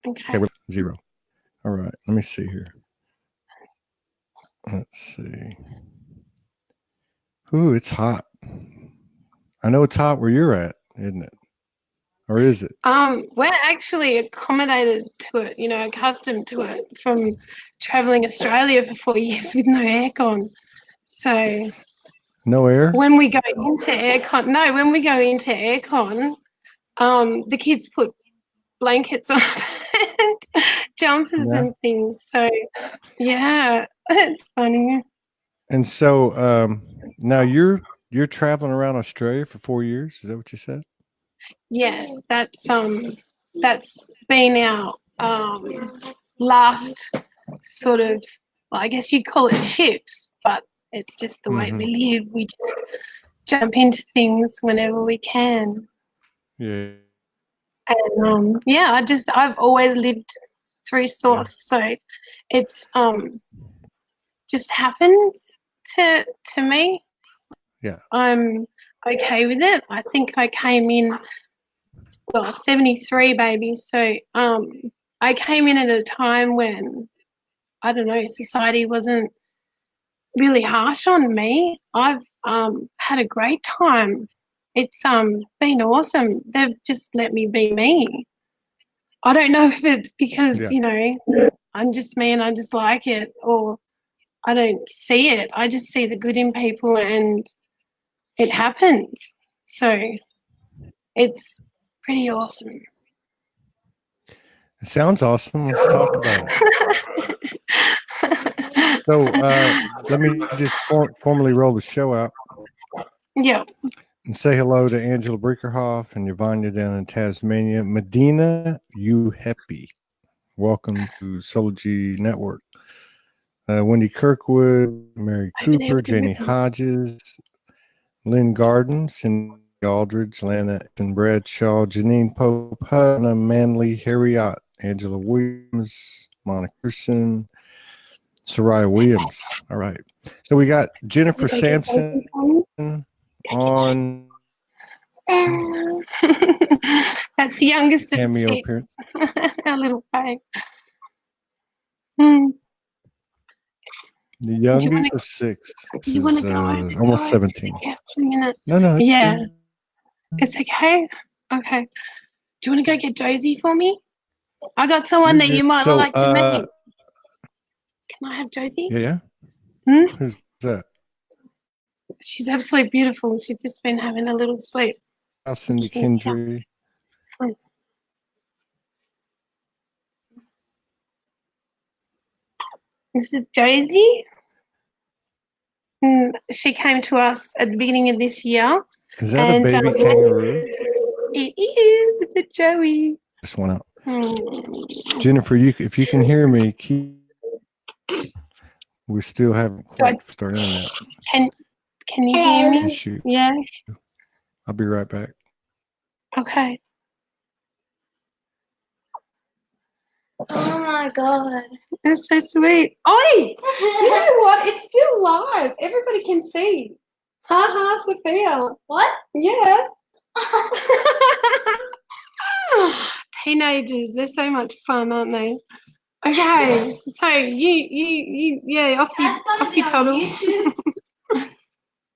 Okay, we're 0. All right, let me see here. Let's see. Ooh, it's hot. I know it's hot where you're at, isn't it? Or is it? We're actually accommodated to it, accustomed to it from traveling Australia for 4 years with no aircon. So No air? when we go into aircon, the kids put blankets on and jumpers and things. So yeah, it's funny. And so now you're traveling around Australia for 4 years. Is that what you said? Yes, that's been our last sort of, well, I guess you'd call it shifts, but it's just the way we live. We just jump into things whenever we can. Yeah. And I've always lived through Source, so it's just happens to me. Yeah. I'm okay with it. I think I came in 73 baby, so I came in at a time when, I don't know, society wasn't really harsh on me. I've had a great time. It's been awesome. They've just let me be me. I don't know if it's because, I'm just me and I just like it, or I don't see it. I just see the good in people and it happens. So it's pretty awesome. It sounds awesome. Let's talk about it. So let me just formally roll the show out. Yeah. And say hello to Angela Brinkerhoff and Yvonne down in Tasmania. Medina, you happy. Welcome to Soulogy Network. Wendy Kirkwood, Mary Cooper, Janie Hodges, Lynn Garden, Cindy Aldridge, Lana and Bradshaw, Janine Pope, Hannah Manley, Harriot, Angela Williams, Monica Pearson, Soraya Williams. All right. So we got Jennifer Sampson on that's the youngest of cameo 6. appearance. Our little babe. The youngest of 6. Do you want to go over? Almost 17. Yeah, for a minute. No. It's okay. Okay. Do you want to go get Josie for me? I got someone that you might like to meet. Can I have Josie? Yeah. Hmm? Who's that? She's absolutely beautiful. She's just been having a little sleep. Cindy Kendry. This is Josie. She came to us at the beginning of this year. Is that a baby kangaroo? It is. It's a Joey. Just went out. Jennifer, if you can hear me, we still haven't quite started internet. Can you hear me? Issue. Yes. I'll be right back. Okay. Oh my god. That's so sweet. Oi! You know what? It's still live. Everybody can see. Ha Sophia. What? Yeah. Teenagers, they're so much fun, aren't they? Okay, so you off you toddle.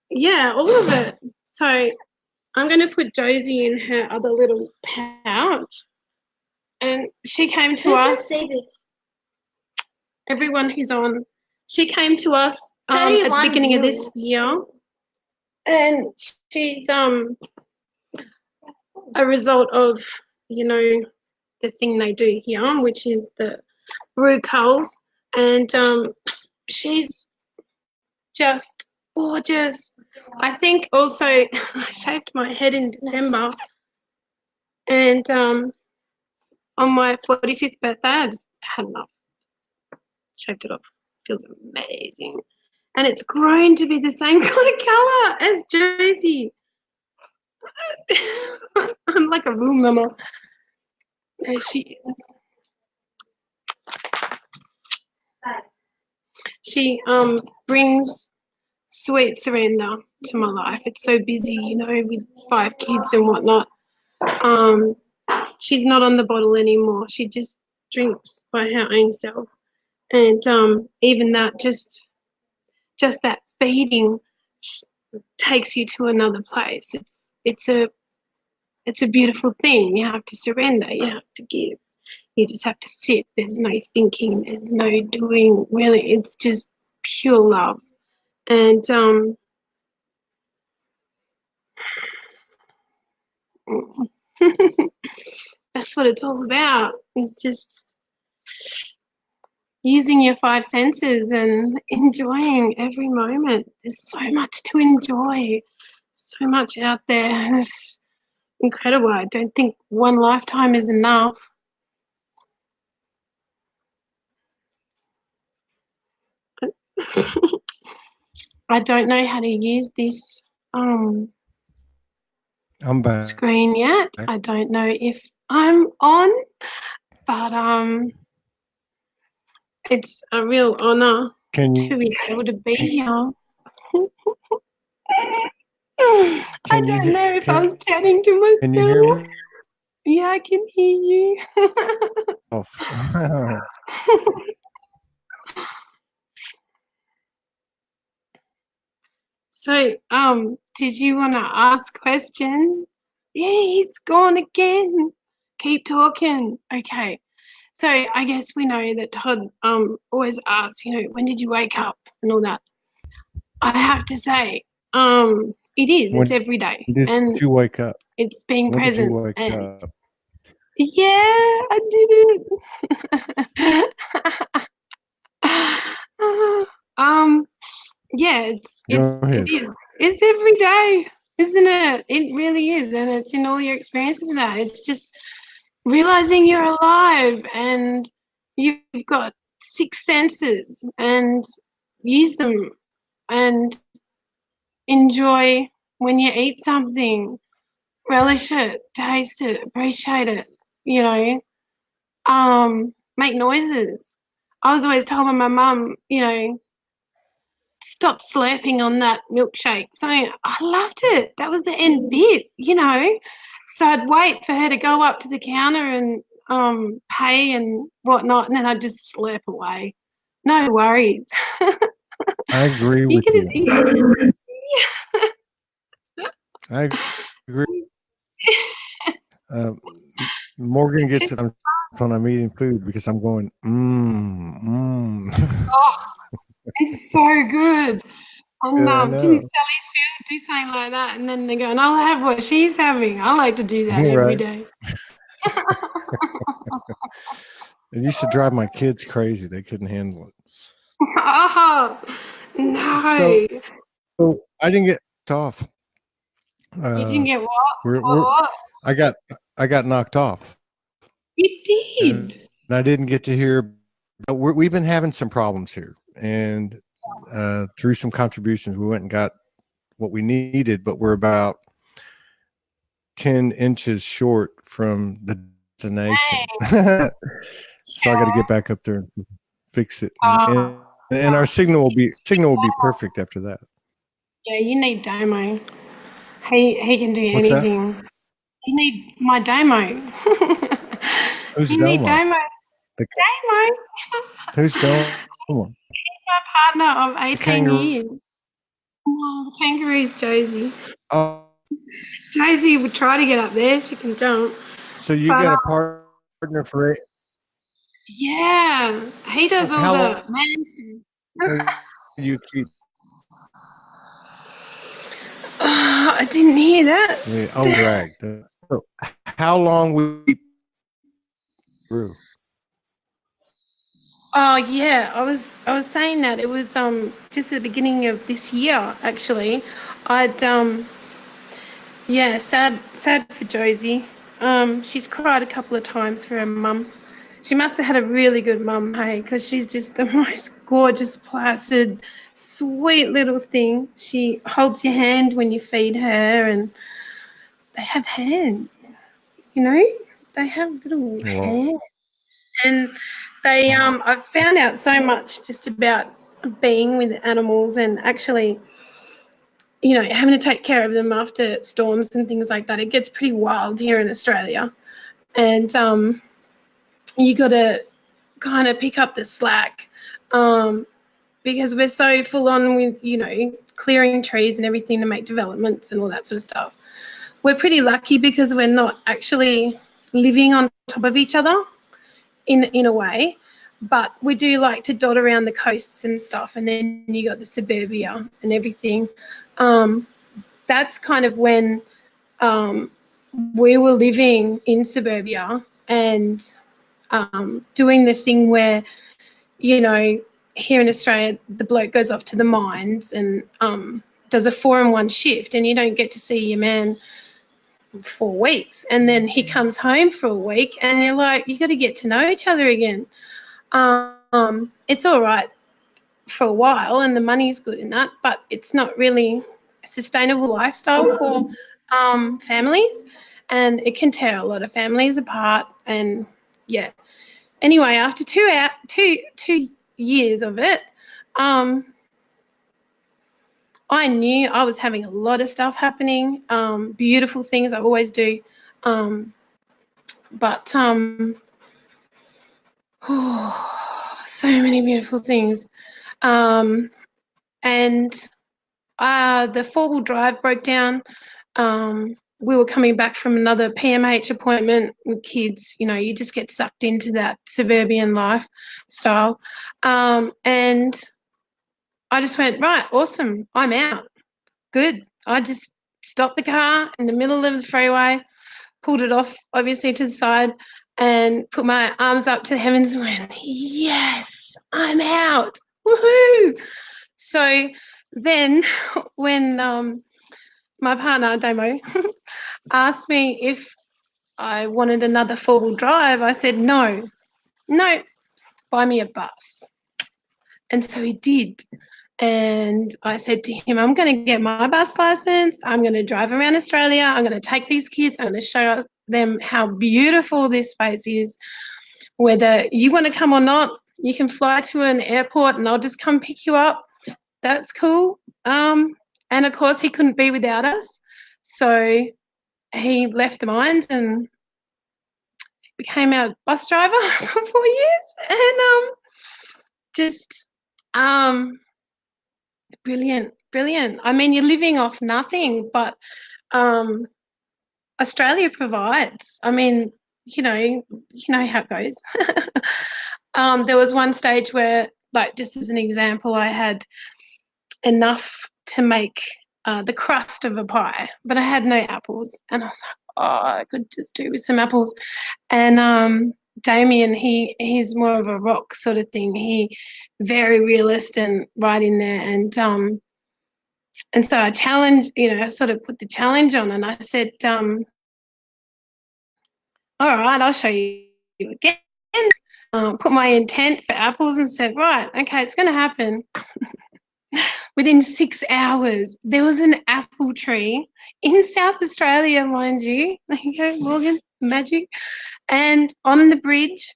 Yeah, all of it. So I'm going to put Josie in her other little pouch, and she came to us. Say this? Everyone who's on, she came to us at the beginning of this year, and she's a result of the thing they do here, which is the Rue Culls, and she's just gorgeous. I think also I shaved my head in December, and on my 45th birthday I just had enough. Shaved it off. Feels amazing. And it's grown to be the same kind of colour as Josie. I'm like a real mama. There she is. She brings sweet surrender to my life. It's so busy, with 5 kids and whatnot. She's not on the bottle anymore. She just drinks by her own self. And even that, just that feeding takes you to another place. It's a beautiful thing. You have to surrender. You have to give. You just have to sit. There's no thinking. There's no doing. Really, it's just pure love. And that's what it's all about. It's just using your five senses and enjoying every moment. There's so much to enjoy, so much out there. It's incredible. I don't think one lifetime is enough. I don't know how to use this I'm back. screen yet. I don't know if I'm on, but it's a real honor to be able to be here. I don't know if I was chatting to myself. Can you hear me? Yeah, I can hear you. Oh. So, did you want to ask questions? Yeah, he's gone again. Keep talking. Okay. So I guess we know that Todd always asks, when did you wake up and all that. I have to say, it's every day. Did you wake up? It's being when present. Did you wake up? Yeah, I did it. Yeah, it is. It's every day, isn't it? It really is, and it's in all your experiences and that. It's just realizing you're alive and you've got six senses, and use them and enjoy when you eat something. Relish it, taste it, appreciate it. Make noises. I was always told by my mum, stop slurping on that milkshake. So I loved it. That was the end bit. So I'd wait for her to go up to the counter and pay and whatnot, and then I'd just slurp away. No worries. I agree with you. I agree. Morgan gets it when I'm eating food because I'm going, Oh, it's so good. And didn't Sally Field do something like that? And then they're going, I'll have what she's having. I like to do that every day. It used to drive my kids crazy. They couldn't handle it. Oh, no. So I didn't get off. You didn't get what? I got knocked off. You did. And I didn't get to hear. But we've been having some problems here, and through some contributions, we went and got what we needed, but we're about 10 inches short from the destination. So I got to get back up there and fix it, and our signal will be perfect after that. Yeah, you need Domo. He can do anything. That? You need my Domo. Who's you Domo? need Domo. Domo. Who's Domo? He's my partner of 18 years. No, the kangaroo's Josie. Oh. Josie would try to get up there. She can jump. So you got a partner for it? Yeah. He does all the man. You keep. I didn't hear that. Yeah, dragged. So how long we through? Oh yeah, I was saying that it was just at the beginning of this year actually. I'd sad for Josie. She's cried a couple of times for her mum. She must have had a really good mum, hey, because she's just the most gorgeous, placid, sweet little thing. She holds your hand when you feed her, and they have hands, they have little hands. And they, I've found out so much just about being with animals and actually, having to take care of them after storms and things like that. It gets pretty wild here in Australia. And you got to kind of pick up the slack, because we're so full on with, you know, clearing trees and everything to make developments and all that sort of stuff. We're pretty lucky because we're not actually living on top of each other in a way, but we do like to dot around the coasts and stuff, and then you got the suburbia and everything. That's kind of when we were living in suburbia and doing the thing where, you know, here in Australia, the bloke goes off to the mines and does a 4-in-1 shift, and you don't get to see your man 4 weeks, and then he comes home for a week, and you're like, you got to get to know each other again. It's all right for a while, and the money's good in that, but it's not really a sustainable lifestyle for families, and it can tear a lot of families apart. And yeah. Anyway, after 2 years of it, I knew I was having a lot of stuff happening, beautiful things, I always do, but so many beautiful things. And the 4-wheel drive broke down. We were coming back from another PMH appointment with kids. You know, you just get sucked into that suburban lifestyle. And I just went, right, awesome, I'm out. Good. I just stopped the car in the middle of the freeway, pulled it off, obviously, to the side, and put my arms up to the heavens and went, yes, I'm out. Woohoo! So then when my partner, Damo, asked me if I wanted another 4-wheel drive, I said, no, buy me a bus. And so he did. And I said to him, I'm going to get my bus license. I'm going to drive around Australia. I'm going to take these kids. I'm going to show them how beautiful this space is. Whether you want to come or not, you can fly to an airport and I'll just come pick you up. That's cool. And, of course, he couldn't be without us. So he left the mines and became our bus driver for 4 years. And just brilliant. I mean, you're living off nothing, but Australia provides. I mean, you know how it goes. There was one stage where, like, just as an example, I had enough to make the crust of a pie, but I had no apples, and I was like, oh, I could just do with some apples. And Damien, he's more of a rock sort of thing. He very realist and right in there, and so I challenged, I sort of put the challenge on, and I said, all right, I'll show you again. Put my intent for apples and said, right, okay, it's going to happen. Within 6 hours, there was an apple tree in South Australia, mind you. There you go, Morgan, magic. And on the bridge,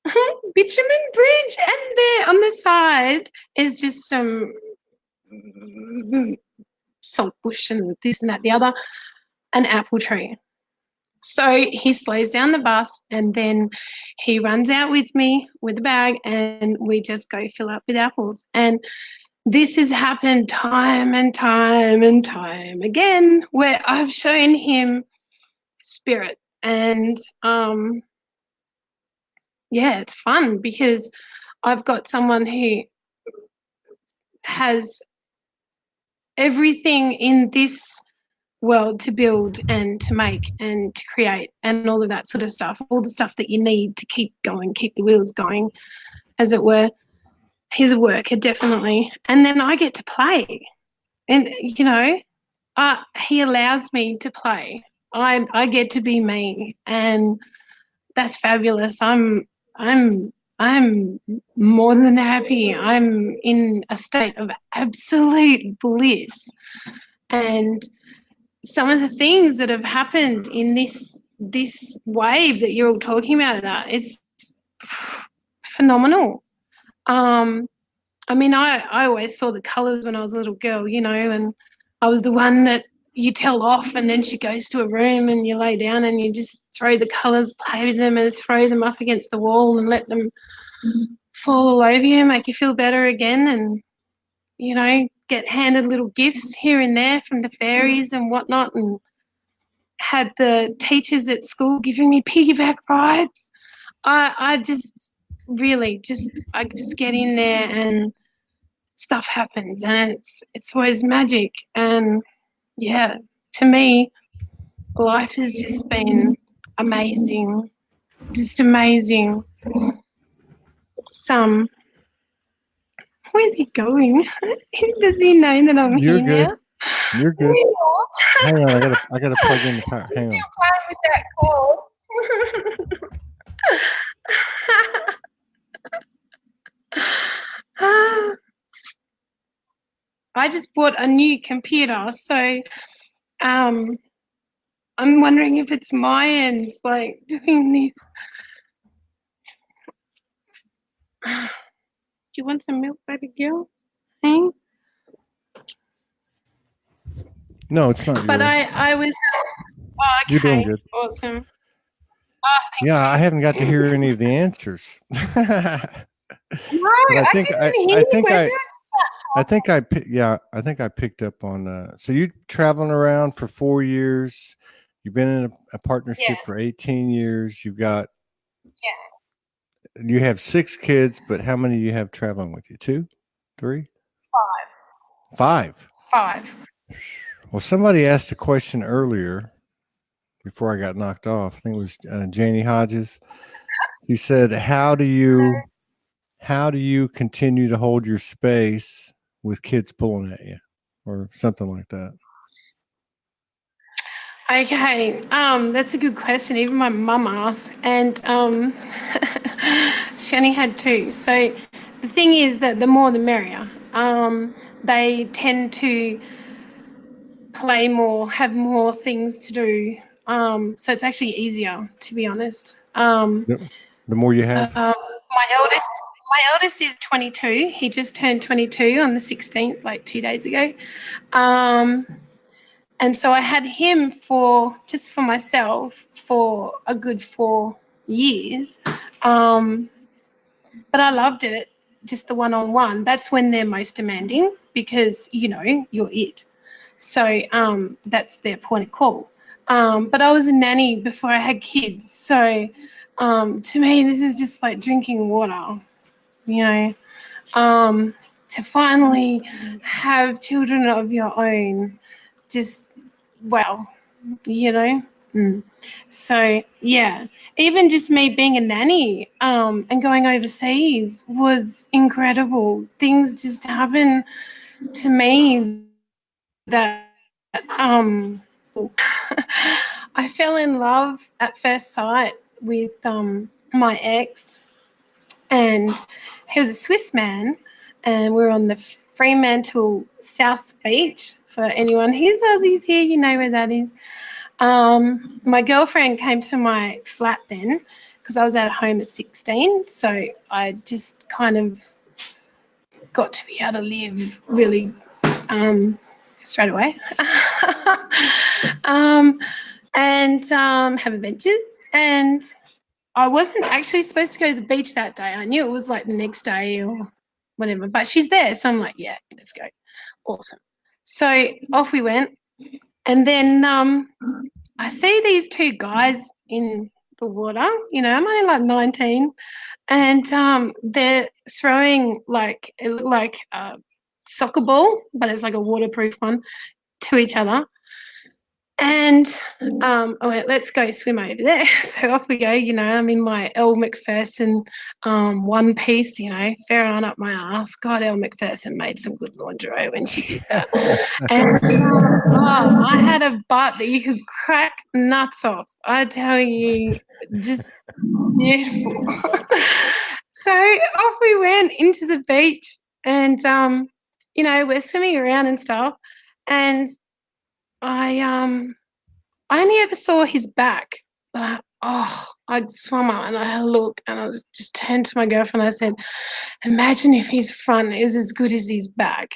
bitumen bridge, and there on the side is just some salt bush and this and that, the other, an apple tree. So he slows down the bus, and then he runs out with me with a bag, and we just go fill up with apples. And this has happened time and time and time again, where I've shown him spirit. And yeah, it's fun because I've got someone who has everything in this world to build and to make and to create and all of that sort of stuff, all the stuff that you need to keep going, keep the wheels going, as it were. He's a worker, definitely. And then I get to play. And, he allows me to play. I get to be me, and that's fabulous. I'm more than happy. I'm in a state of absolute bliss. And some of the things that have happened in this wave that you're all talking about, it's phenomenal. I mean, I always saw the colours when I was a little girl, and I was the one that you tell off, and then she goes to a room and you lay down and you just throw the colours, play with them and throw them up against the wall and let them fall all over you, make you feel better again, and, you know, get handed little gifts here and there from the fairies and whatnot, and had the teachers at school giving me piggyback rides. I just really I just get in there and stuff happens, and it's always magic. And yeah, to me, life has just been amazing, just amazing. It's where's he going? Does he know that I'm You're here good. now? You're good. Hang on, I gotta plug in the power. Hang on. Still playing with that cord. I just bought a new computer, so I'm wondering if it's my end, like doing this. Do you want some milk, baby girl? Hey? No, it's not But you. I was. Oh, You're doing okay. good. Awesome. Oh, thank Yeah, I you. haven't got to hear any of the answers. No, But I didn't hear the question. I think I picked up on so you traveling around for 4 years. You've been in a partnership Yeah. for 18 years. You Yeah. have 6 kids, but how many do you have traveling with you? 2, 3, 5. 5. Well, somebody asked a question earlier before I got knocked off. I think it was Janie Hodges. She said, "How do you continue to hold your space with kids pulling at you?" Or something like that. Okay, that's a good question. Even my mum asked, and she only had 2. So the thing is that the more the merrier. They tend to play more, have more things to do. So it's actually easier, to be honest. The more you have. My eldest is 22. He just turned 22 on the 16th, like 2 days ago. And so I had him just for myself for a good 4 years. But I loved it, just the one-on-one. That's when they're most demanding because, you know, you're it. So that's their point of call. But I was a nanny before I had kids. So to me, this is just like drinking water, you know. To finally have children of your own, just, well, you know. So yeah, even just me being a nanny and going overseas was incredible. Things just happen to me that I fell in love at first sight with my ex, and he was a Swiss man, and we were on the Fremantle South Beach. For anyone who's Aussies here, you know where that is. My girlfriend came to my flat then because I was at home at 16, so I just kind of got to be able to live really straight away and have adventures. And I wasn't actually supposed to go to the beach that day. I knew it was like the next day or whatever, but she's there, so I'm like, yeah, let's go. Awesome. So off we went, and then I see these 2 guys in the water. You know, I'm only like 19, and they're throwing like, it looked like a soccer ball, but it's like a waterproof one, to each other. And I went, let's go swim over there. So off we go. You know, I'm in my Elle Macpherson one piece, you know, fair on up my ass. God, Elle Macpherson made some good lingerie when she did that. And I had a butt that you could crack nuts off. I tell you, just beautiful. So off we went into the beach, and you know, we're swimming around and stuff, and I only ever saw his back, but I'd swum up and I had a look, and I just turned to my girlfriend. I said, "Imagine if his front is as good as his back."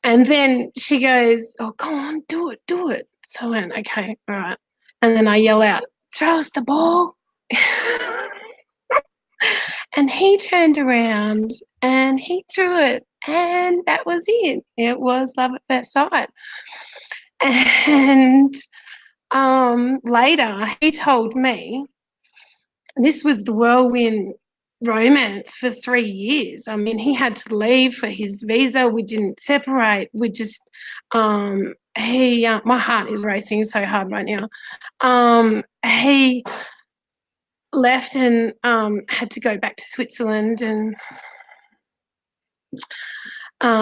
And then she goes, oh, go on, do it, do it. So I went, okay, all right. And then I yell out, throw us the ball. And he turned around and he threw it. And that was it. It was love at first sight. And later he told me this was the whirlwind romance for 3 years. I mean, he had to leave for his visa. We didn't separate. We just, my heart is racing so hard right now. He left and had to go back to Switzerland, and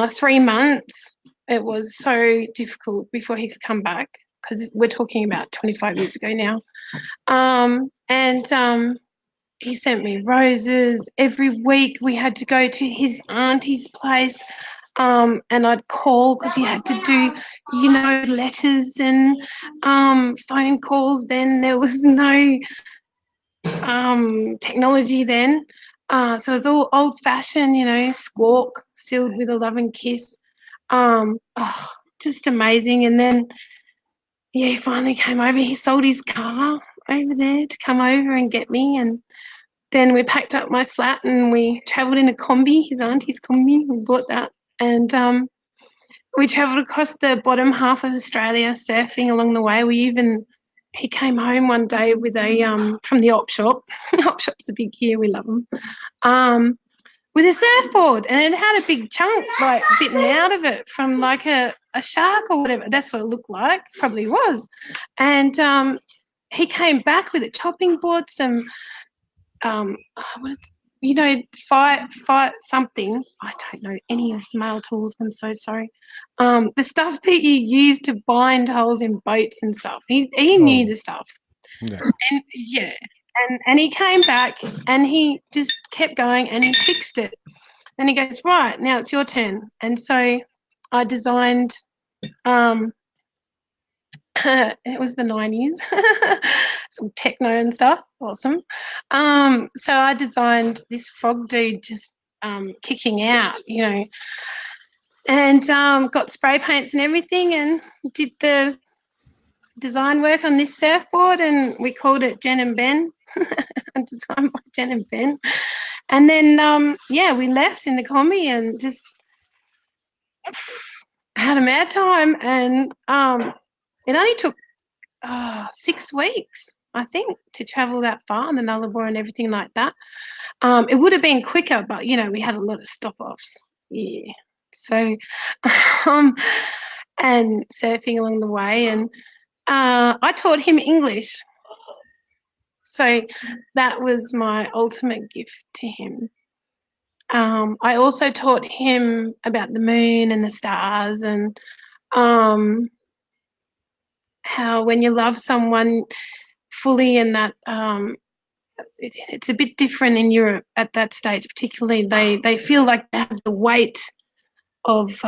3 months, it was so difficult before he could come back, because we're talking about 25 years ago now. He sent me roses. Every week we had to go to his auntie's place, and I'd call because you had to do, letters and phone calls. Then there was no technology then. So it was all old-fashioned, squawk, sealed with a loving kiss. Just amazing. And then, he finally came over. He sold his car over there to come over and get me. And then we packed up my flat and we travelled in a combi, his auntie's combi. We bought that. And we travelled across the bottom half of Australia, surfing along the way. He came home one day with from the op shop. Op shops are big here, we love them. With a surfboard, and it had a big chunk bitten out of it from a shark or whatever. That's what it looked like, probably was. And he came back with a chopping board, some fight something. I don't know any of male tools. I'm so sorry. The stuff that you use to bind holes in boats and stuff. He knew the stuff. Yeah. And he came back and he just kept going and he fixed it. And he goes, right, now it's your turn. And so I designed. It was the 90s, some techno and stuff. Awesome. So I designed this frog dude just kicking out, and got spray paints and everything, and did the design work on this surfboard, and we called it Jen and Ben. Designed by Jen and Ben. And then, we left in the combi and just had a mad time, and it only took 6 weeks, I think, to travel that far on the Nullarbor and everything like that. It would have been quicker, but, we had a lot of stop-offs. Yeah. So, and surfing along the way. And I taught him English. So that was my ultimate gift to him. I also taught him about the moon and the stars, and how when you love someone fully, and that it's a bit different in Europe at that stage, particularly. They feel like they have the weight of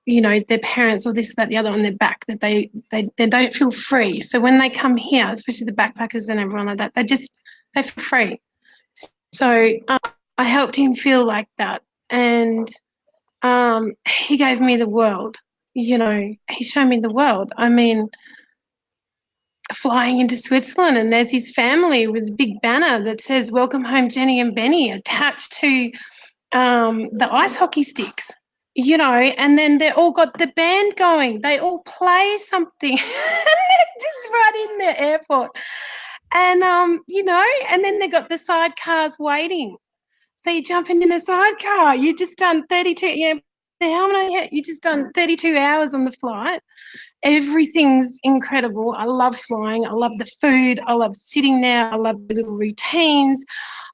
their parents or this, that, the other on their back, that they don't feel free. So when they come here, especially the backpackers and everyone like that, they feel free. So I helped him feel like that, and he gave me the world. He showed me the world. I mean, flying into Switzerland, and there's his family with a big banner that says "Welcome home, Jenny and Benny" attached to the ice hockey sticks. And then they all got the band going. They all play something, and they're just right in the airport. And and then they got the sidecars waiting. So you jump in a sidecar. You just done 32. Yeah, how many? You just done 32 hours on the flight. Everything's incredible. I love flying. I love the food. I love sitting there. I love the little routines.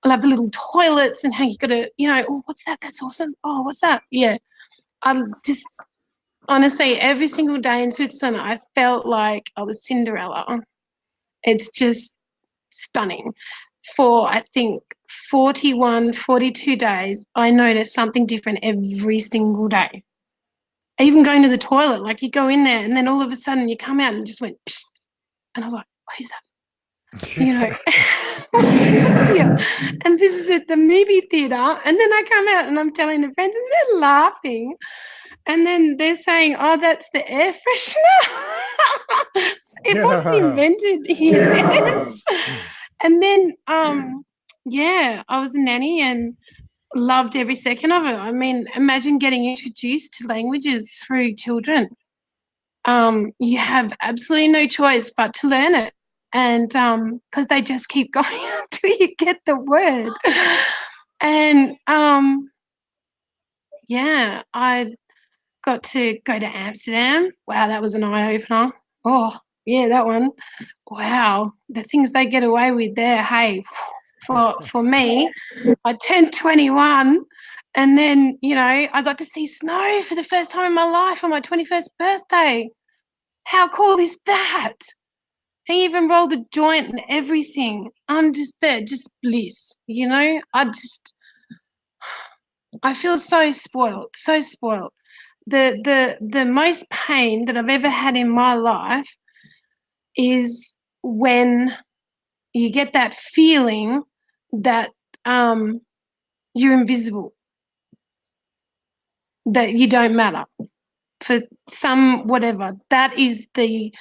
I love the little toilets and how you got to, oh, what's that? That's awesome. Oh, what's that? Yeah. I'm just, honestly, every single day in Switzerland, I felt like I was Cinderella. It's just stunning. For, I think, 41, 42 days, I noticed something different every single day. Even going to the toilet, like you go in there and then all of a sudden you come out and just went, psst. And I was like, who's that? Yeah. And this is at the movie theatre. And then I come out and I'm telling the friends and they're laughing. And then they're saying, oh, that's the air freshener. It wasn't invented here. And then, yeah, I was a nanny and loved every second of it. I mean, imagine getting introduced to languages through children. You have absolutely no choice but to learn it. And because they just keep going until you get the word. And yeah, I got to go to Amsterdam. Wow, that was an eye-opener. Oh, yeah, that one. Wow, the things they get away with there, hey, for me, I turned 21 and then, you know, I got to see snow for the first time in my life on my 21st birthday. How cool is that? He even rolled a joint and everything. I'm just there, just bliss, you know? I feel so spoiled, so spoiled. The most pain that I've ever had in my life is when you get that feeling that you're invisible, that you don't matter for some whatever. That is the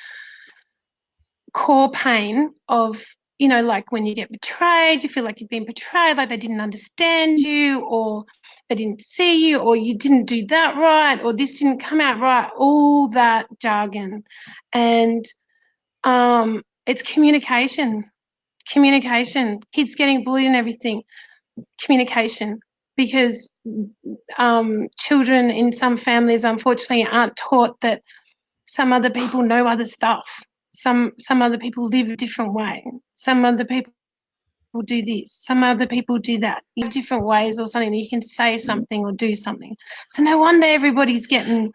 core pain of, you know, like when you get betrayed, you feel like you've been betrayed, like they didn't understand you or they didn't see you or you didn't do that right or this didn't come out right, all that jargon. And it's communication, kids getting bullied and everything, communication, because children in some families unfortunately aren't taught that some other people know other stuff. Some other people live a different way. Some other people do this. Some other people do that. In different ways or something. You can say something or do something. So no wonder everybody's getting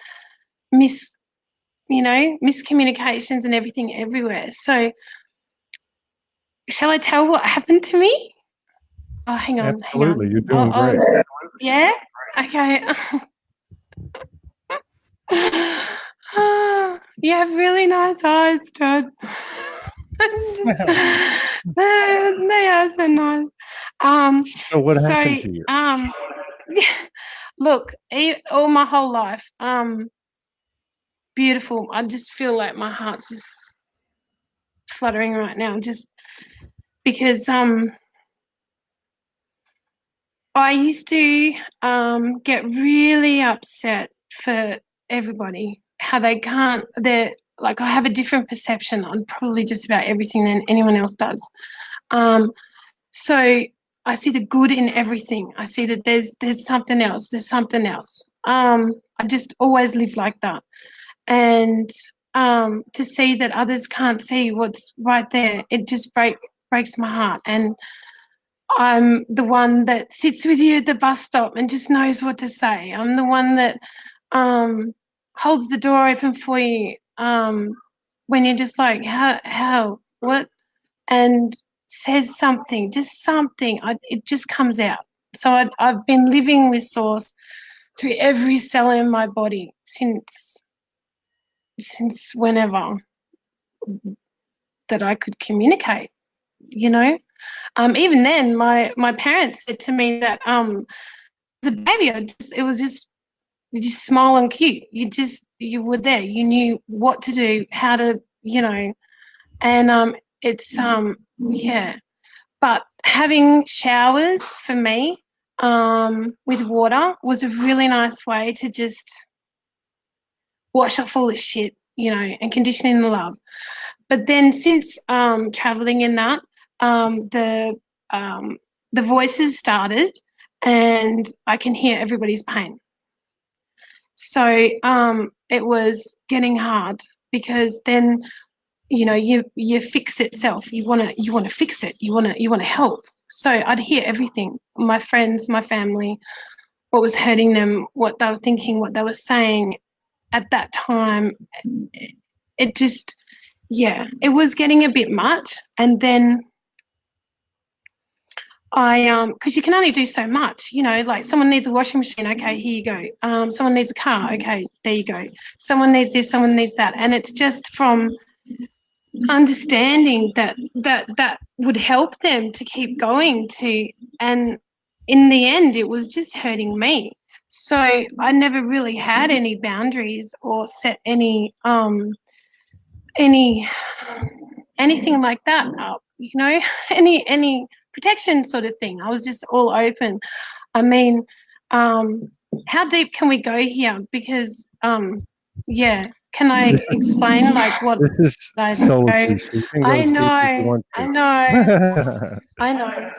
miscommunications and everything everywhere. So shall I tell what happened to me? Oh, hang on. Absolutely, you're doing great. Yeah? Okay. You have really nice eyes, Todd. They are so nice. So what happened to you? Look, all my whole life, beautiful. I just feel like my heart's just fluttering right now, just because I used to get really upset for everybody, how they're like, I have a different perception on probably just about everything than anyone else does. So I see the good in everything. I see that there's something else. There's something else. I just always live like that. And to see that others can't see what's right there, it just breaks my heart. And I'm the one that sits with you at the bus stop and just knows what to say. I'm the one that holds the door open for you when you're just like, how, what? And says something, just something. It just comes out. So I've been living with Source through every cell in my body since whenever that I could communicate, you know. Even then, my parents said to me that as a baby, you just smile and cute. You were there. You knew what to do, how to, you know, and it's yeah. But having showers for me with water was a really nice way to just wash off all the shit, you know, and conditioning the love. But then since traveling in that, the voices started and I can hear everybody's pain. So it was getting hard because then, you know, you fix itself. You want to fix it. You want to help. So I'd hear everything. My friends, my family, what was hurting them, what they were thinking, what they were saying at that time. It just, yeah, it was getting a bit much. And then because you can only do so much, you know, like someone needs a washing machine, okay, here you go. Someone needs a car, okay, there you go. Someone needs this, someone needs that. And it's just from understanding that would help them to keep going to, and in the end it was just hurting me. So I never really had any boundaries or set any anything like that up, you know, any protection sort of thing. I was just all open. I mean, how deep can we go here? Because yeah, can I explain like what This is I Soulogy, go? so you can go I as deep as you know, want I to. know, I know.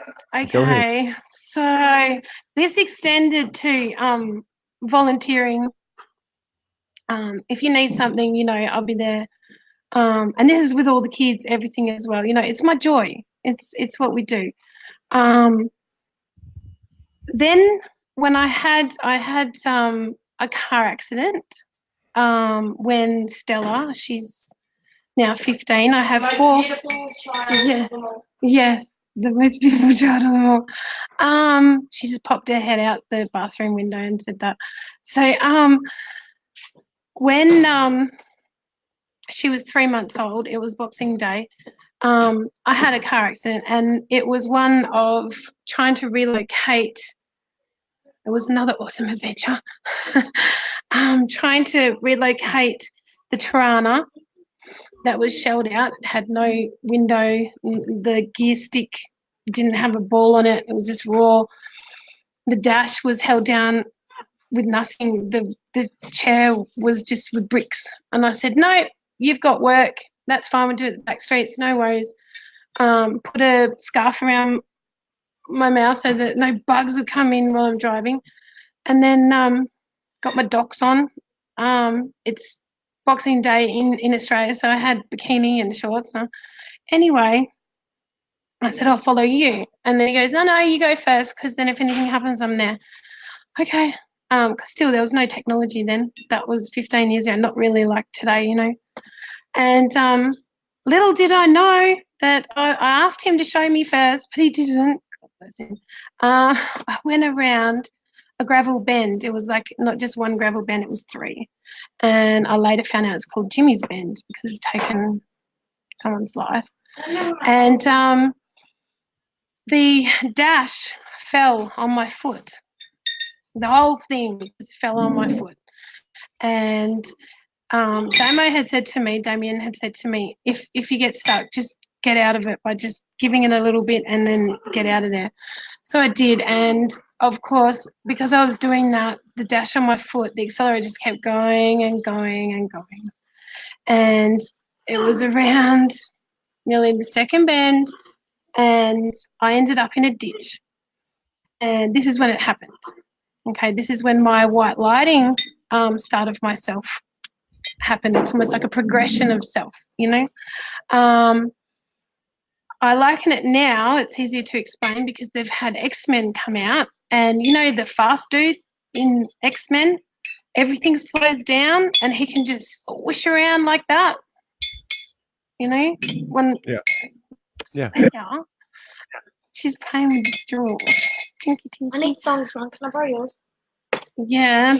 Go ahead. Okay, so this extended to volunteering. If you need something, you know, I'll be there. And this is with all the kids, everything as well. You know, it's my joy. It's what we do. Then when I had a car accident when Stella, she's now 15. I have four. Yes, yes, the most beautiful child of them all. She just popped her head out the bathroom window and said that. So when she was 3 months old, it was Boxing Day. I had a car accident, and it was one of trying to relocate. It was another awesome adventure. Trying to relocate the Tirana that was shelled out. It had no window. The gear stick didn't have a ball on it. It was just raw. The dash was held down with nothing. The chair was just with bricks. And I said, no, you've got work. That's fine. We'll do it at the back streets. No worries. Put a scarf around my mouth so that no bugs would come in while I'm driving. And then got my docs on. It's Boxing Day in Australia, so I had bikini and shorts. Anyway, I said, I'll follow you. And then he goes, no, you go first, because then if anything happens, I'm there. Okay. Because still, there was no technology then. That was 15 years ago, not really like today, you know. And little did I know that I asked him to show me first, but he didn't. God bless him. I went around a gravel bend. It was like not just one gravel bend, it was 3. And I later found out it's called Jimmy's Bend because it's taken someone's life. And the dash fell on my foot. The whole thing just fell on my foot. And Damien had said to me, if you get stuck, just get out of it by just giving it a little bit and then get out of there. So I did, and of course, because I was doing that, the dash on my foot, the accelerator just kept going and going and going. And it was around nearly the second bend, and I ended up in a ditch. And this is when it happened. Okay, this is when my white lighting start of myself happened. It's almost like a progression of self, you know. I liken it now, it's easier to explain because they've had X-Men come out, and you know the fast dude in X-Men, everything slows down and he can just swish around like that, you know. When Yeah. She's playing with the straw. Tinky, tinky. I need thongs, Ron. Can I borrow yours? Yeah,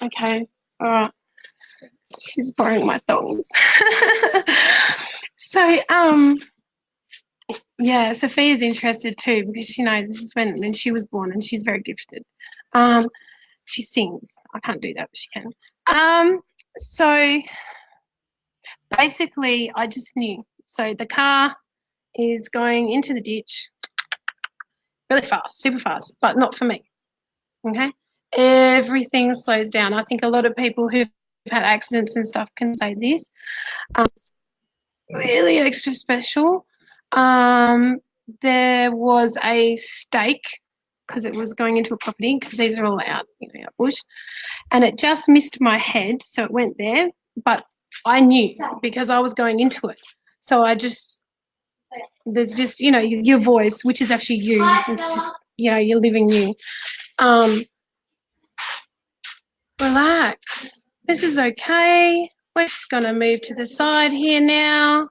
okay, all right. She's borrowing my thongs. So, yeah, Sophia's interested too because, you know, this is when she was born and she's very gifted. She sings. I can't do that, but she can. So basically, I just knew. So the car is going into the ditch really fast, super fast, but not for me. Okay? Everything slows down. I think a lot of people who've had accidents and stuff can say this. It's really extra special. There was a stake because it was going into a property because these are all out, you know, out bush, and it just missed my head, so it went there. But I knew because I was going into it, so there's just, you know, your voice, which is actually you. It's just, you know, you're living you. Relax. This is okay. We're just going to move to the side here now.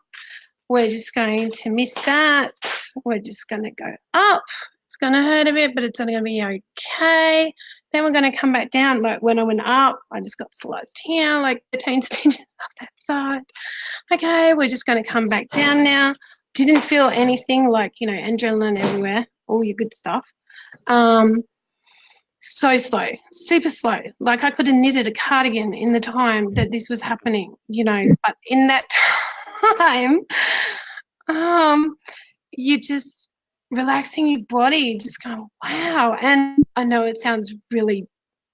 We're just going to miss that. We're just going to go up. It's going to hurt a bit, but it's going to be okay. Then we're going to come back down. Like when I went up, I just got sliced here, like 13 stitches off that side. Okay, we're just going to come back down now. Didn't feel anything, like, you know, adrenaline everywhere, all your good stuff. so slow, super slow. Like I could have knitted a cardigan in the time that this was happening, you know. But in that time, you just relaxing your body, just going, wow. And I know it sounds really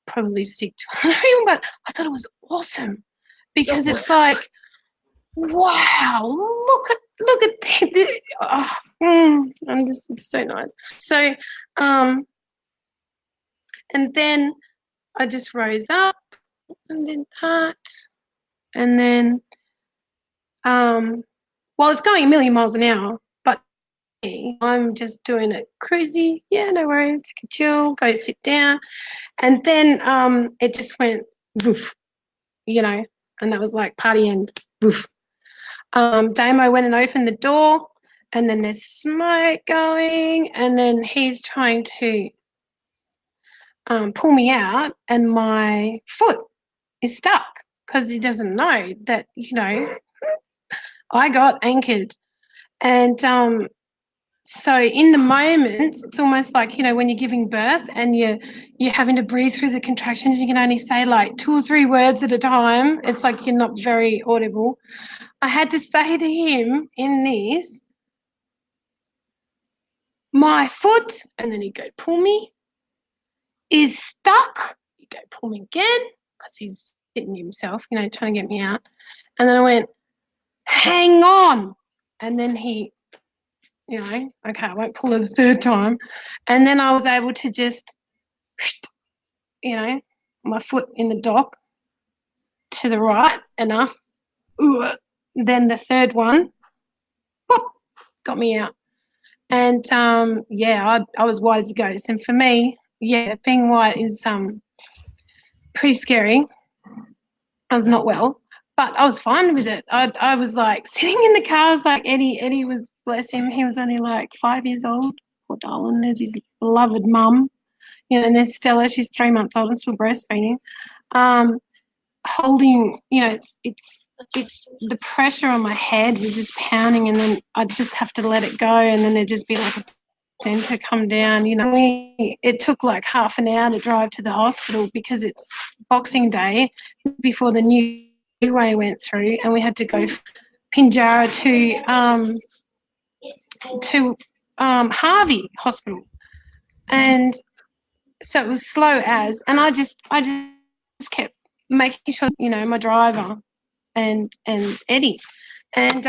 probably sick to everyone, but I thought it was awesome because it's like, wow, look at this. Oh, it's so nice. So, and then I just rose up and did that, and then, well, it's going a million miles an hour, but I'm just doing it cruisy. Yeah, no worries. Take a chill, go sit down, and then it just went woof, you know, and that was like party end. Woof. Damo went and opened the door, and then there's smoke going, and then he's trying to pull me out, and my foot is stuck because he doesn't know that, you know, I got anchored. And so in the moment, it's almost like, you know, when you're giving birth and you're having to breathe through the contractions, you can only say like 2 or 3 words at a time. It's like you're not very audible. I had to say to him in this, my foot, and then he'd go, pull me, is stuck. He'd go, pull me again, because he's hitting himself, you know, trying to get me out. And then I went, hang on. And then he, you know, okay, I won't pull it the 3rd time. And then I was able to just, you know, my foot in the dock to the right enough. Then the 3rd one, pop, got me out. And yeah, I was white as a ghost. And for me, yeah, being white is pretty scary. I was not well, but I was fine with it. I was like sitting in the car. I was like Eddie was, bless him, he was only like 5 years old. Poor darling. There's his beloved mum, you know, and there's Stella. She's 3 months old and still breastfeeding. Holding, you know, it's the pressure on my head was just pounding, and then I'd just have to let it go, and then there'd just be like a centre come down. You know, it took like half an hour to drive to the hospital because it's Boxing Day before the new way went through, and we had to go Pinjarra to Harvey Hospital, and so it was slow as, and I just kept making sure, you know, my driver and Eddie, and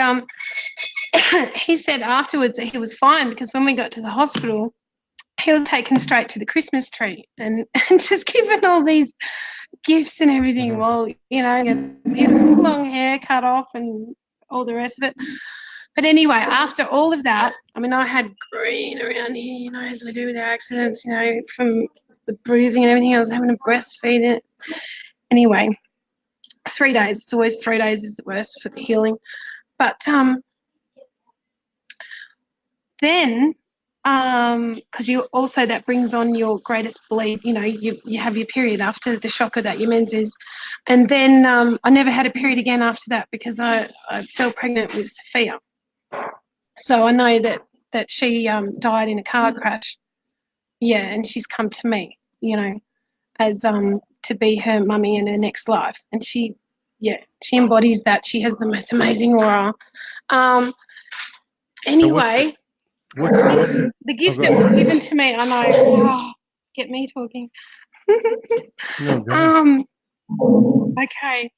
he said afterwards that he was fine because when we got to the hospital, he was taken straight to the Christmas tree and just given all these gifts and everything. Well, you know, your beautiful long hair cut off and all the rest of it. But anyway, after all of that, I mean, I had green around here, you know, as we do with our accidents, you know, from the bruising and everything. I was having to breastfeed it. Anyway, 3 days. It's always 3 days is the worst for the healing. But then, because you also, that brings on your greatest bleed, you know, you have your period after the shock of that, your menses. And then I never had a period again after that because I fell pregnant with Sophia. So I know that she died in a car crash. Yeah, and she's come to me, you know, as to be her mummy in her next life. And she embodies that. She has the most amazing aura. Anyway, what's the gift that was given to me, I know, get me talking. Okay.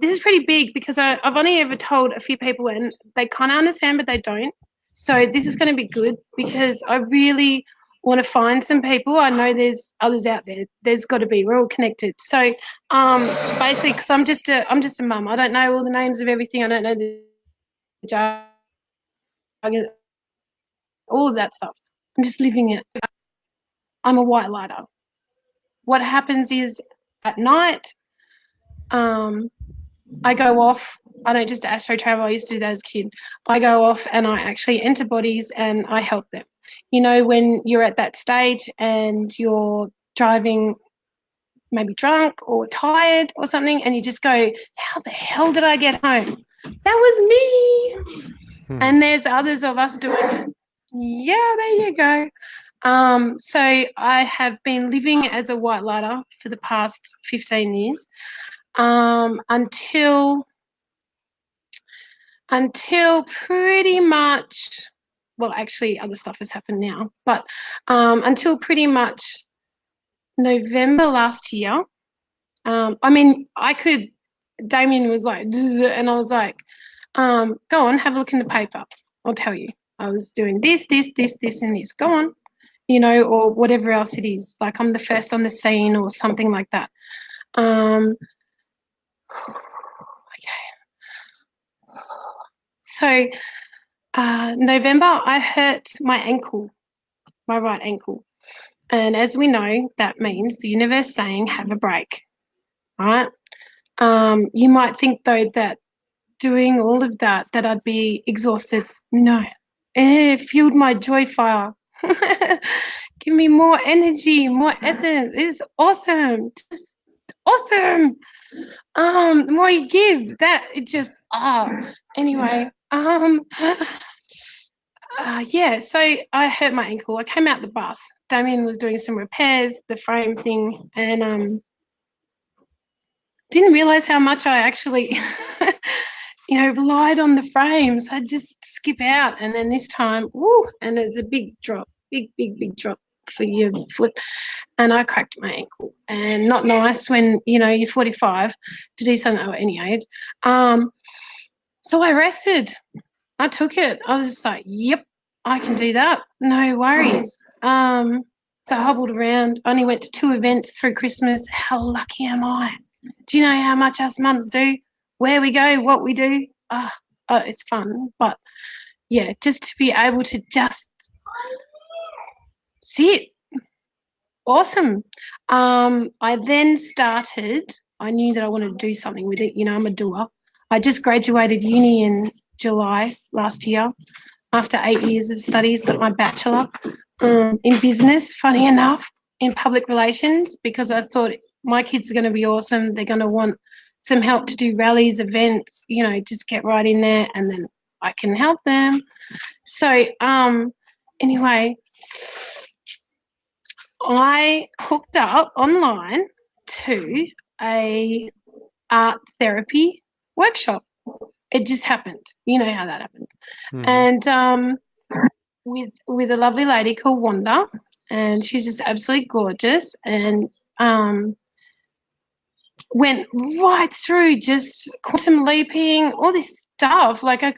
This is pretty big because I've only ever told a few people and they kind of understand, but they don't. So this is going to be good because I really want to find some people. I know there's others out there. There's got to be. We're all connected. So basically, because I'm just a mum. I don't know all the names of everything. I don't know the jargon, all of that stuff. I'm just living it. I'm a white lighter. What happens is at night, I go off. I don't just astro travel. I used to do that as a kid. I go off and I actually enter bodies and I help them. You know, when you're at that stage and you're driving maybe drunk or tired or something and you just go, how the hell did I get home? That was me. And there's others of us doing it. Yeah, there you go. So I have been living as a white lighter for the past 15 years, until pretty much, well, actually other stuff has happened now, but until pretty much November last year. I mean, Damien was like, and I was like, go on, have a look in the paper. I'll tell you. I was doing this, and this. Go on, or whatever else it is. Like I'm the first on the scene or something like that. Okay. So November, I hurt my ankle, my right ankle. And as we know, that means the universe saying have a break, right? You might think, though, that doing all of that I'd be exhausted. No, it fueled my joy fire. Give me more energy, more essence. It's awesome, just awesome. The more you give, that it just Anyway, yeah. So I hurt my ankle. I came out the bus. Damien was doing some repairs, the frame thing, and didn't realize how much I actually, relied on the frames. I'd just skip out, and then this time, and it's a big drop, big drop for your foot, and I cracked my ankle. And not nice when you're 45 to do something at any age. So I rested. I took it. I was just like, yep, I can do that. No worries. So I hobbled around. Only went to 2 events through Christmas. How lucky am I? Do you know how much us mums do? Where we go, what we do? It's fun. But, yeah, just to be able to just sit. Awesome. I then started, I knew that I wanted to do something with it. I'm a doer. I just graduated uni in July last year after 8 years of studies, got my bachelor in business, funny enough, in public relations, because I thought my kids are going to be awesome. They're going to want some help to do rallies, events, just get right in there and then I can help them. So anyway, I hooked up online to a art therapy workshop. It just happened. You know how that happened. Mm-hmm. And with a lovely lady called Wanda, and she's just absolutely gorgeous, and went right through just quantum leaping, all this stuff. Like I've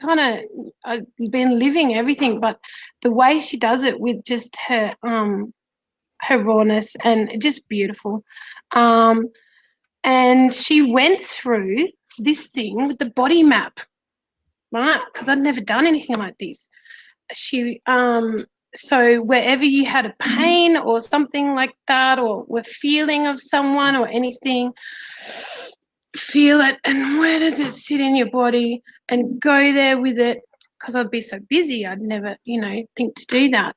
been living everything, but the way she does it with just her rawness and just beautiful. And she went through this thing with the body map, right? Because I'd never done anything like this. So wherever you had a pain or something like that, or were feeling of someone or anything, feel it, and where does it sit in your body, and go there with it. Because I'd be so busy, I'd never, think to do that.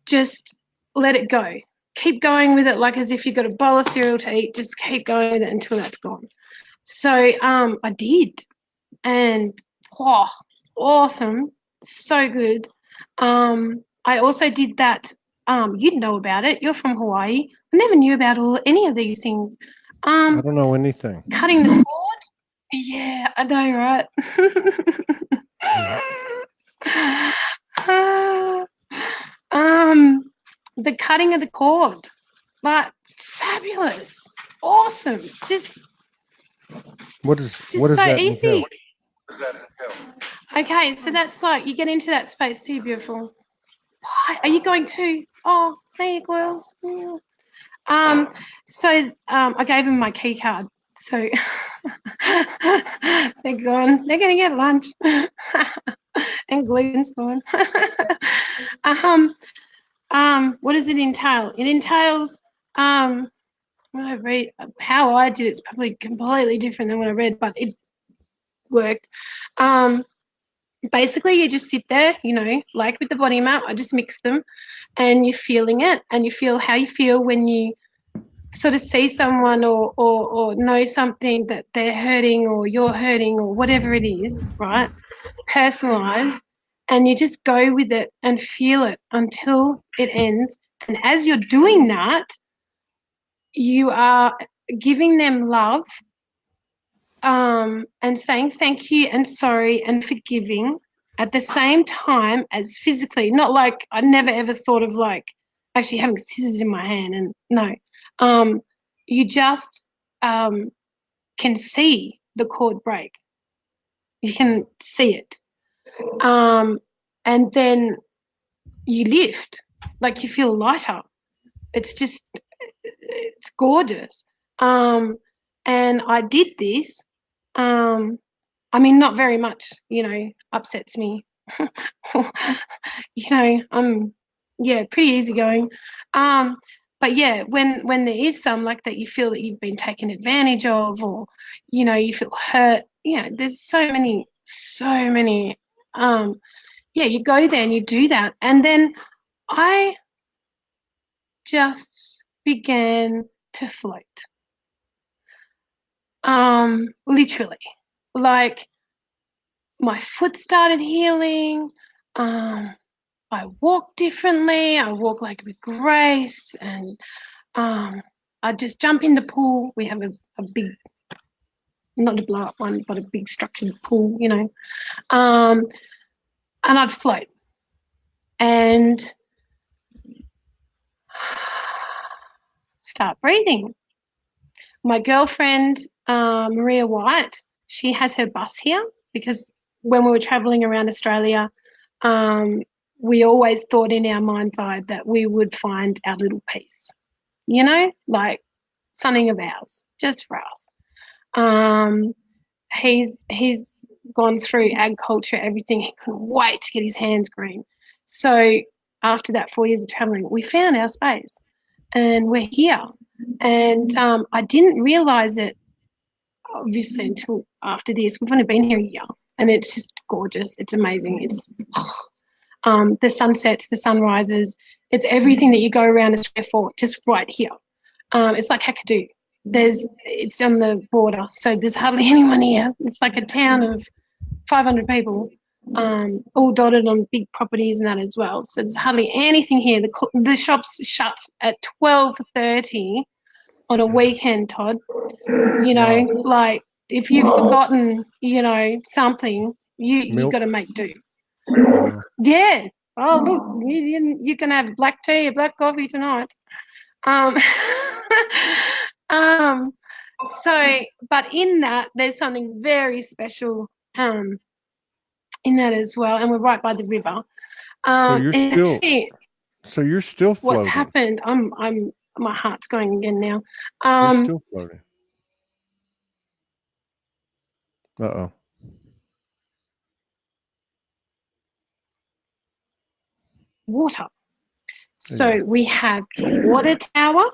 Just let it go. Keep going with it, like as if you've got a bowl of cereal to eat. Just keep going with it until that's gone. So I did, and awesome, so good. I also did that. You'd know about it. You're from Hawaii. I never knew about any of these things. I don't know anything. Cutting the cord. Yeah, I know, right? The cutting of the cord, like fabulous, awesome. Just what is so that easy. entail? Okay, so that's like you get into that space. See, beautiful. Why are you going to? Oh, see you, girls. Yeah. So I gave him my key card. So they're gone. They're going to get lunch and gluten's gone. What does it entail? It entails when I read how I did it's probably completely different than what I read, but it worked. Basically you just sit there, like with the body map, I just mix them, and you're feeling it, and you feel how you feel when you sort of see someone or know something that they're hurting or you're hurting or whatever it is, right? Personalized, and you just go with it and feel it until it ends. And as you're doing that, you are giving them love, and saying thank you and sorry and forgiving at the same time as physically. Not like, I never ever thought of like actually having scissors in my hand, and no. You just can see the cord break. You can see it. And then you lift, like you feel lighter. It's gorgeous. And I did this. I mean, not very much, upsets me. I'm, pretty easygoing. But yeah, when there is some like that, you feel that you've been taken advantage of, or, you feel hurt. There's so many. You go there and you do that. And then I just began to float. Literally. Like, my foot started healing. I walk differently. I walk like with grace, and I just jump in the pool. We have a big, not a blow up one, but a big structured pool, and I'd float and start breathing. My girlfriend, Maria White, she has her bus here, because when we were traveling around Australia, we always thought in our mind's eye that we would find our little piece, like something of ours, just for us. He's gone through ag culture, everything. He couldn't wait to get his hands green. So after that 4 years of traveling, we found our space, and we're here. And I didn't realise it, obviously, until after this. We've only been here a year, and it's just gorgeous. It's amazing. It's the sunsets, the sunrises. It's everything that you go around Australia for, just right here. It's like Kakadu. It's on the border, so there's hardly anyone here. It's like a town of 500 people, all dotted on big properties and that as well. So there's hardly anything here. The shops shut at 12:30 on a weekend, Todd. Wow. Like if you've forgotten, something, you got to make do. Wow. Yeah. Oh, look, you can have black tea or black coffee tonight. But in that, there's something very special in that as well, and we're right by the river. So you're still floating. What's happened? My heart's going again now. You're still floating. Uh-oh. Water. So we have the water tower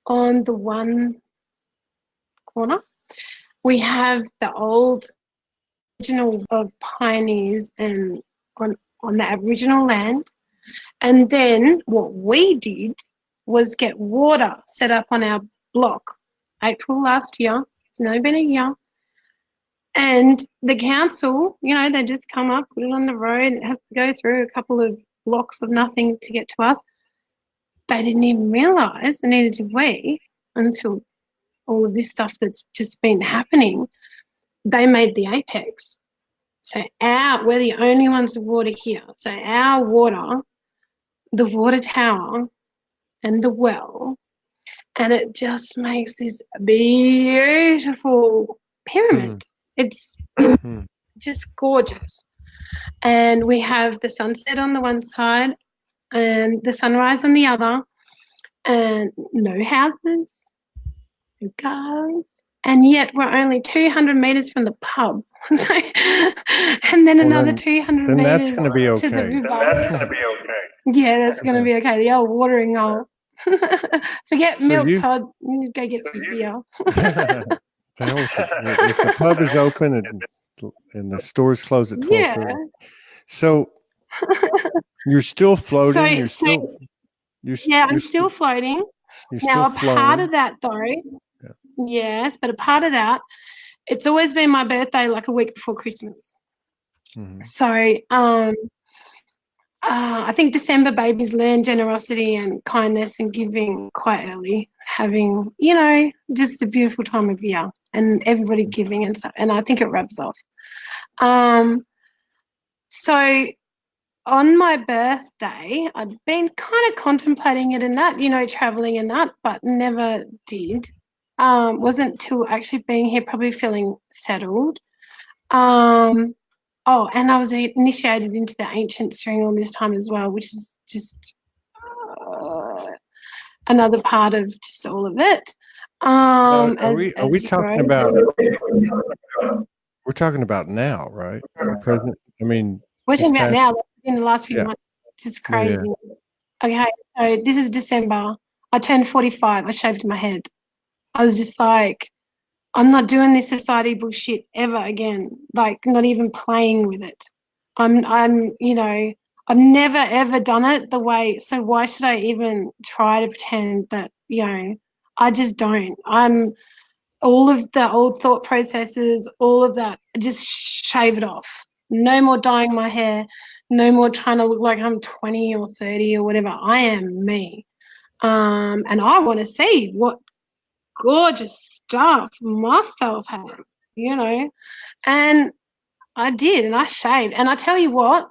on the one corner. We have the old original of pioneers and on the Aboriginal land. And then what we did was get water set up on our block April last year. It's only been a year. And the council, they just come up, put it on the road. It has to go through a couple of blocks of nothing to get to us. They didn't even realise, and neither did we, until all of this stuff that's just been happening. They made the apex. So we're the only ones with water here. So our water, the water tower and the well, and it just makes this beautiful pyramid. It's just gorgeous. And we have the sunset on the one side and the sunrise on the other, and no houses, no cars, and yet we're only 200 metres from the pub. And then another 200 metres that's going to be okay. to the river. That's going to be okay. Yeah, that's going to be okay. The old watering hole. Forget milk, Todd. You just go get some beer. If the pub is open and the stores close at 12:30. So you're still floating. I'm still floating. Now, a part of that, though, yes, but a part of that, it's always been my birthday like a week before Christmas. So I think December babies learn generosity and kindness and giving quite early, having, just a beautiful time of year and everybody giving and stuff. And I think it rubs off. So on my birthday, I'd been kind of contemplating it and that, traveling and that, but never did. Wasn't till actually being here, probably feeling settled. And I was initiated into the ancient string all this time as well, which is just another part of just all of it. Are we talking about? We're talking about now, right? Present. I mean, we're talking about now in the last few months. Just crazy. Yeah. Okay, so this is December. I turned 45. I shaved my head. I was just like, I'm not doing this society bullshit ever again. Like, not even playing with it. I've never ever done it the way. So why should I even try to pretend that, I just don't. I'm all of the old thought processes, all of that, just shave it off. No more dyeing my hair. No more trying to look like I'm 20 or 30 or whatever. I am me. And I want to see what gorgeous stuff myself has, and I did, and I shaved. And I tell you what,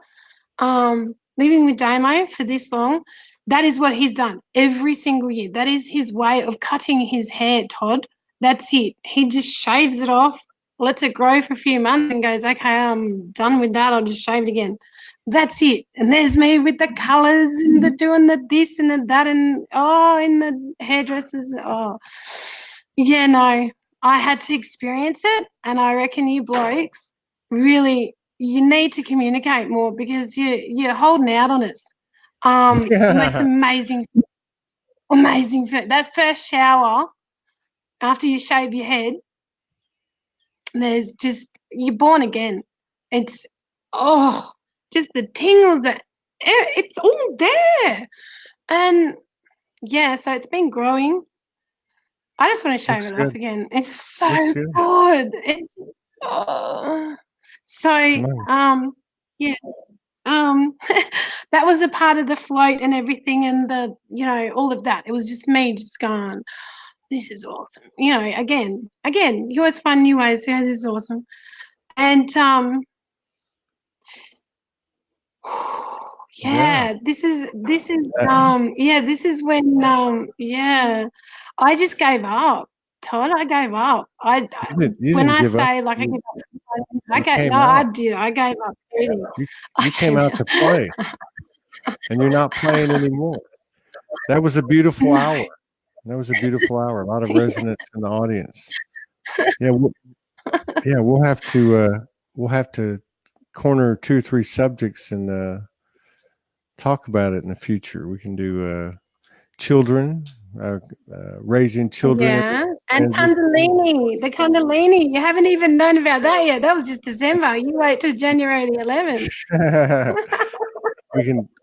living with Damo for this long, that is what he's done every single year. That is his way of cutting his hair, Todd. That's it. He just shaves it off, lets it grow for a few months and goes, okay, I'm done with that. I'll just shave it again. That's it. And there's me with the colours and the doing the this and the that and, in the hairdressers. Yeah, no, I had to experience it. And I reckon you blokes really, you need to communicate more because you're holding out on us. The most amazing, that first shower after you shave your head, there's just, you're born again. It's, just the tingles that it's all there. And yeah, so it's been growing. I just want to shave it off again. It's so good. It's, yeah. That was a part of the float and everything and the, all of that. It was just me just going, this is awesome. Again, you always find new ways. Yeah, this is awesome. And this is this is when I just gave up. Todd, I gave up. I did. I gave up everything. You came out to play, and you're not playing anymore. That was a beautiful hour. A lot of resonance in the audience. Yeah, we'll have to corner 2 or 3 subjects and talk about it in the future. We can do children, raising children. Yeah, and Kundalini, the Kundalini. You haven't even known about that yet. That was just December. You wait till January the 11th.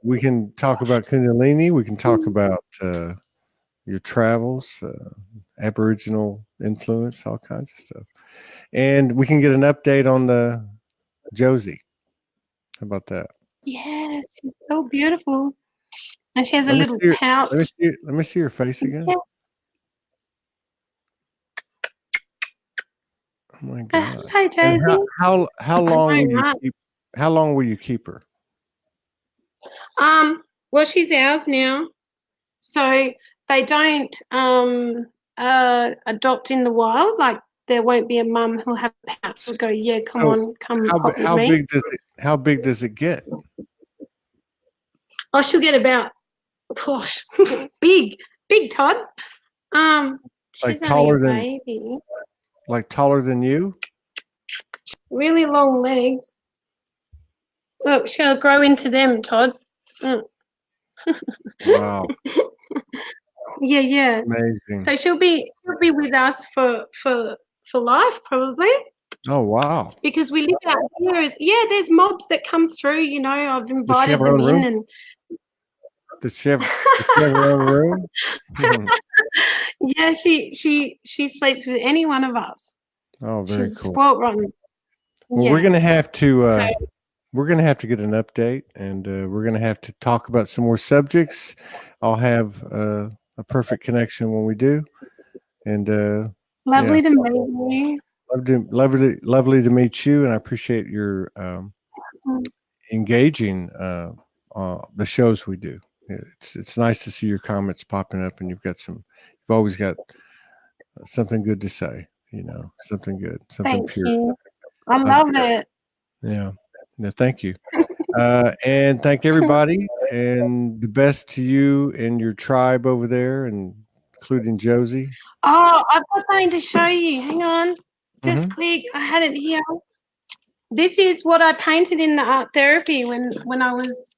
We can talk about Kundalini. We can talk about your travels, Aboriginal influence, all kinds of stuff, and we can get an update on the Josie. How about that? Yeah, she's so beautiful. And she has a little pouch. Let me see your face again. Yeah. Oh my God! Hi, Josie. How long will you keep her? Well, she's ours now, so they don't adopt in the wild. Like there won't be a mum who'll have a pouch. Will go, yeah, come hop with me. How big does it get? Oh, she'll get about, big Todd. She's taller than baby. Like taller than you? Really long legs. Look, she'll grow into them, Todd. Wow. Yeah. Amazing. So she'll be with us for life probably. Oh wow. Because we live out here. There's mobs that come through, I've invited them in and Does she have her own room? Yeah, she sleeps with any one of us. Oh, very She's cool. spoiled rotten. Well, we're gonna have to we're going to have to get an update, and we're going to have to talk about some more subjects. I'll have a perfect connection when we do. And Lovely to meet you. lovely to meet you, and I appreciate your engaging the shows we do. It's nice to see your comments popping up, and you've always got something good to say. Something good, something Thank pure. you. I love it. Yeah. Thank you. And thank everybody, and the best to you and your tribe over there, and including Josie. Oh, I've got something to show you. Hang on. Just Mhm. quick. I had it here. This is what I painted in the art therapy when I was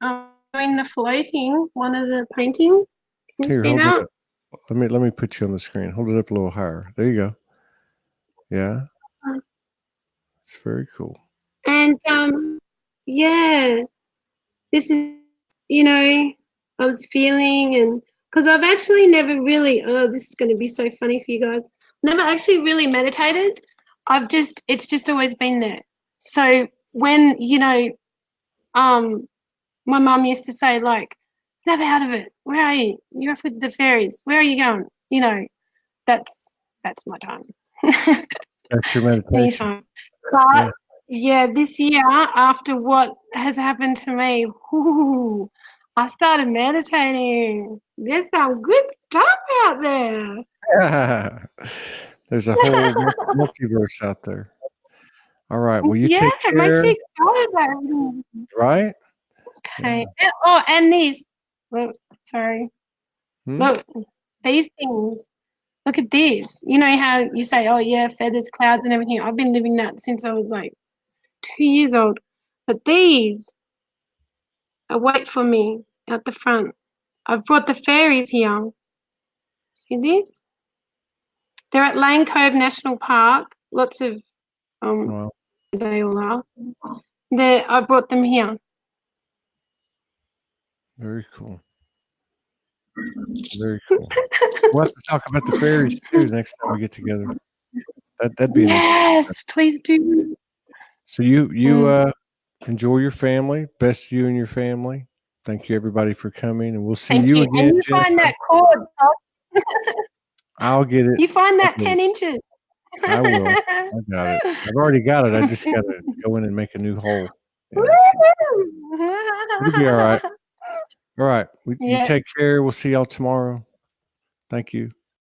doing the floating, one of the paintings. Can you Here, see hold that? it up. Let me put you on the screen. Hold it up a little higher. There you go. Yeah. It's very cool. And yeah, this is, I was feeling, and because I've actually never really, this is going to be so funny for you guys, never actually really meditated. It's just always been there. So when, my mum used to say, like, snap out of it. Where are you? You're off with the fairies. Where are you going? That's my time. That's your meditation. Anytime. But yeah, this year, after what has happened to me, I started meditating. There's some good stuff out there. There's a whole multiverse out there. All right. Well, you take It makes care. you excited about everything. Right? Okay. And these. Look, sorry. Look, these things. Look at this. You know how you say, oh, yeah, feathers, clouds, and everything. I've been living that since I was like 2 years old. But these wait for me at the front. I've brought the fairies here. See this? They're at Lane Cove National Park. Lots of Wow. they all are. I brought them here. Very cool. Very cool. We'll have to talk about the fairies too next time we get together. That'd be an interesting. Yes, please do. So you enjoy your family. Best to you and your family. Thank you everybody for coming, and we'll see Thank you you. again. And you find that cord. I'll get it. You find that 10 inches. I will. I got it. I've already got it. I just got to go in and make a new hole. Yeah, it'll be all right. All right. You take care. We'll see y'all tomorrow. Thank you.